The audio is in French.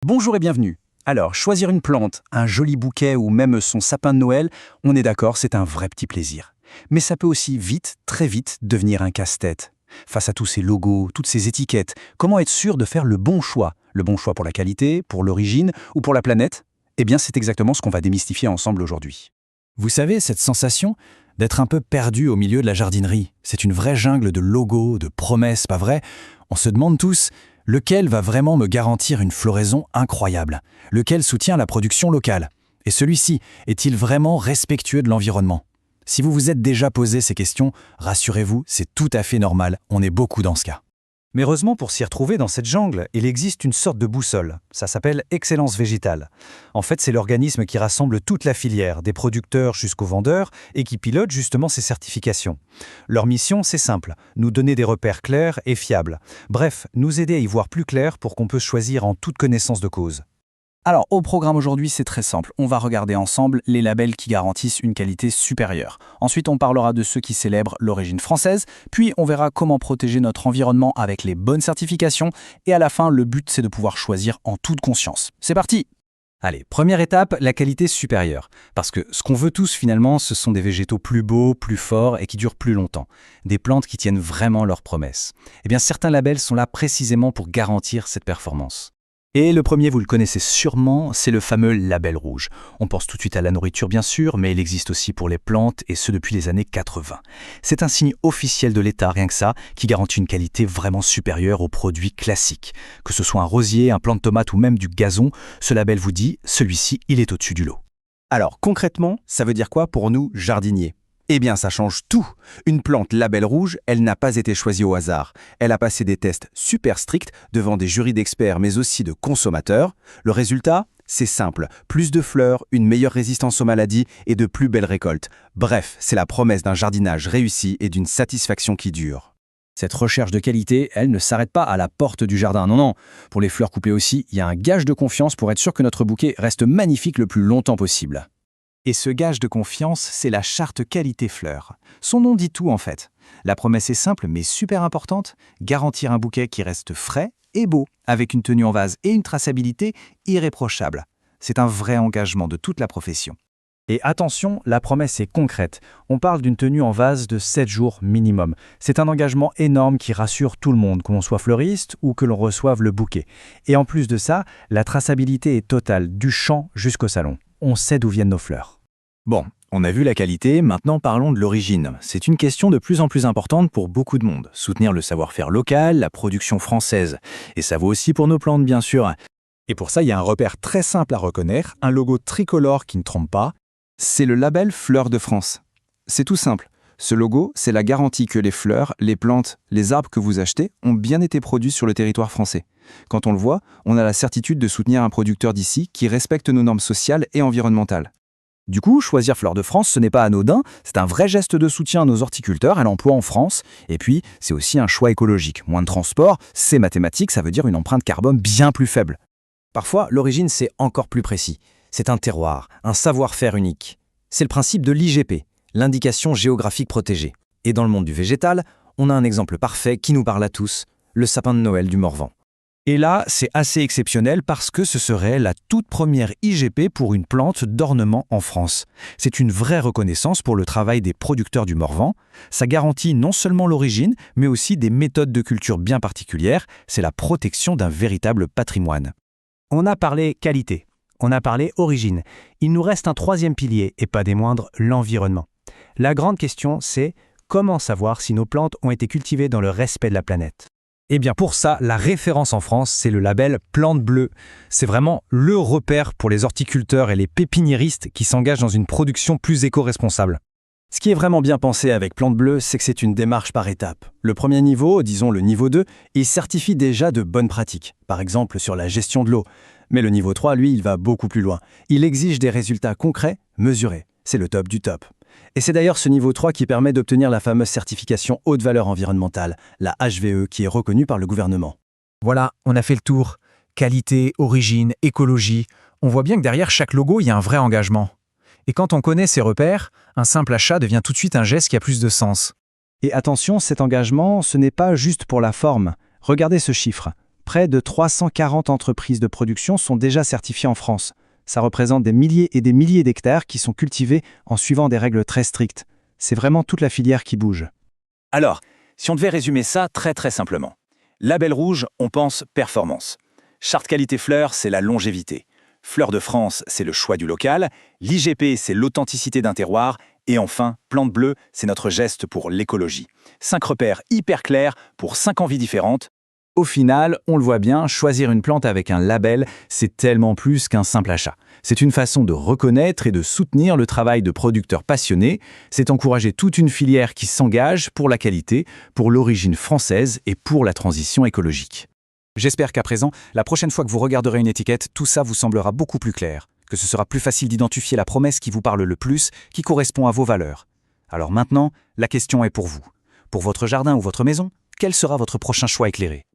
Bonjour et bienvenue. Alors, choisir une plante, un joli bouquet ou même son sapin de Noël, on est d'accord, c'est un vrai petit plaisir. Mais ça peut aussi vite, très vite, devenir un casse-tête. Face à tous ces logos, toutes ces étiquettes, comment être sûr de faire le bon choix? Le bon choix pour la qualité, pour l'origine ou pour la planète? Eh bien, c'est exactement ce qu'on va démystifier ensemble aujourd'hui. Vous savez, cette sensation d'être un peu perdu au milieu de la jardinerie, c'est une vraie jungle de logos, de promesses, pas vrai? On se demande tous, lequel va vraiment me garantir une floraison incroyable? Lequel soutient la production locale? Et celui-ci, est-il vraiment respectueux de l'environnement? Si vous vous êtes déjà posé ces questions, rassurez-vous, c'est tout à fait normal, on est beaucoup dans ce cas. Mais heureusement, pour s'y retrouver dans cette jungle, il existe une sorte de boussole. Ça s'appelle Excellence Végétale. En fait, c'est l'organisme qui rassemble toute la filière, des producteurs jusqu'aux vendeurs, et qui pilote justement ces certifications. Leur mission, c'est simple, nous donner des repères clairs et fiables. Bref, nous aider à y voir plus clair pour qu'on puisse choisir en toute connaissance de cause. Alors, au programme aujourd'hui, c'est très simple. On va regarder ensemble les labels qui garantissent une qualité supérieure. Ensuite, on parlera de ceux qui célèbrent l'origine française. Puis, on verra comment protéger notre environnement avec les bonnes certifications. Et à la fin, le but, c'est de pouvoir choisir en toute conscience. C'est parti! Allez, première étape, la qualité supérieure. Parce que ce qu'on veut tous finalement, ce sont des végétaux plus beaux, plus forts et qui durent plus longtemps. Des plantes qui tiennent vraiment leurs promesses. Eh bien, certains labels sont là précisément pour garantir cette performance. Et le premier, vous le connaissez sûrement, c'est le fameux label rouge. On pense tout de suite à la nourriture bien sûr, mais il existe aussi pour les plantes et ce depuis les années 80. C'est un signe officiel de l'État, rien que ça, qui garantit une qualité vraiment supérieure aux produits classiques. Que ce soit un rosier, un plant de tomate ou même du gazon, ce label vous dit, celui-ci, il est au-dessus du lot. Alors concrètement, ça veut dire quoi pour nous, jardiniers? Eh bien, ça change tout. Une plante label rouge, elle n'a pas été choisie au hasard. Elle a passé des tests super stricts devant des jurys d'experts, mais aussi de consommateurs. Le résultat, c'est simple. Plus de fleurs, une meilleure résistance aux maladies et de plus belles récoltes. Bref, c'est la promesse d'un jardinage réussi et d'une satisfaction qui dure. Cette recherche de qualité, elle ne s'arrête pas à la porte du jardin. Non, non. Pour les fleurs coupées aussi, il y a un gage de confiance pour être sûr que notre bouquet reste magnifique le plus longtemps possible. Et ce gage de confiance, c'est la charte qualité fleurs. Son nom dit tout en fait. La promesse est simple mais super importante, garantir un bouquet qui reste frais et beau, avec une tenue en vase et une traçabilité irréprochable. C'est un vrai engagement de toute la profession. Et attention, la promesse est concrète. On parle d'une tenue en vase de 7 jours minimum. C'est un engagement énorme qui rassure tout le monde, que l'on soit fleuriste ou que l'on reçoive le bouquet. Et en plus de ça, la traçabilité est totale, du champ jusqu'au salon. On sait d'où viennent nos fleurs. Bon, on a vu la qualité, maintenant parlons de l'origine. C'est une question de plus en plus importante pour beaucoup de monde. Soutenir le savoir-faire local, la production française. Et ça vaut aussi pour nos plantes, bien sûr. Et pour ça, il y a un repère très simple à reconnaître, un logo tricolore qui ne trompe pas. C'est le label Fleurs de France. C'est tout simple. Ce logo, c'est la garantie que les fleurs, les plantes, les arbres que vous achetez ont bien été produits sur le territoire français. Quand on le voit, on a la certitude de soutenir un producteur d'ici qui respecte nos normes sociales et environnementales. Du coup, choisir Fleurs de France, ce n'est pas anodin, c'est un vrai geste de soutien à nos horticulteurs, à l'emploi en France, et puis c'est aussi un choix écologique. Moins de transport, c'est mathématique, ça veut dire une empreinte carbone bien plus faible. Parfois, l'origine, c'est encore plus précis. C'est un terroir, un savoir-faire unique. C'est le principe de l'IGP, l'indication géographique protégée. Et dans le monde du végétal, on a un exemple parfait qui nous parle à tous, le sapin de Noël du Morvan. Et là, c'est assez exceptionnel parce que ce serait la toute première IGP pour une plante d'ornement en France. C'est une vraie reconnaissance pour le travail des producteurs du Morvan. Ça garantit non seulement l'origine, mais aussi des méthodes de culture bien particulières. C'est la protection d'un véritable patrimoine. On a parlé qualité, on a parlé origine. Il nous reste un troisième pilier, et pas des moindres, l'environnement. La grande question, c'est comment savoir si nos plantes ont été cultivées dans le respect de la planète ? Eh bien pour ça, la référence en France, c'est le label Plante Bleue. C'est vraiment le repère pour les horticulteurs et les pépiniéristes qui s'engagent dans une production plus éco-responsable. Ce qui est vraiment bien pensé avec Plante Bleue, c'est que c'est une démarche par étapes. Le premier niveau, disons le niveau 2, il certifie déjà de bonnes pratiques, par exemple sur la gestion de l'eau. Mais le niveau 3, lui, il va beaucoup plus loin. Il exige des résultats concrets, mesurés. C'est le top du top. Et c'est d'ailleurs ce niveau 3 qui permet d'obtenir la fameuse certification haute valeur environnementale, la HVE, qui est reconnue par le gouvernement. Voilà, on a fait le tour. Qualité, origine, écologie. On voit bien que derrière chaque logo, il y a un vrai engagement. Et quand on connaît ces repères, un simple achat devient tout de suite un geste qui a plus de sens. Et attention, cet engagement, ce n'est pas juste pour la forme. Regardez ce chiffre. Près de 340 entreprises de production sont déjà certifiées en France. Ça représente des milliers et des milliers d'hectares qui sont cultivés en suivant des règles très strictes. C'est vraiment toute la filière qui bouge. Alors, si on devait résumer ça très simplement. Label rouge, on pense performance. Charte qualité fleur, c'est la longévité. Fleur de France, c'est le choix du local. L'IGP, c'est l'authenticité d'un terroir. Et enfin, plante bleue, c'est notre geste pour l'écologie. 5 repères hyper clairs pour 5 envies différentes. Au final, on le voit bien, choisir une plante avec un label, c'est tellement plus qu'un simple achat. C'est une façon de reconnaître et de soutenir le travail de producteurs passionnés. C'est encourager toute une filière qui s'engage pour la qualité, pour l'origine française et pour la transition écologique. J'espère qu'à présent, la prochaine fois que vous regarderez une étiquette, tout ça vous semblera beaucoup plus clair, que ce sera plus facile d'identifier la promesse qui vous parle le plus, qui correspond à vos valeurs. Alors maintenant, la question est pour vous. Pour votre jardin ou votre maison, quel sera votre prochain choix éclairé ?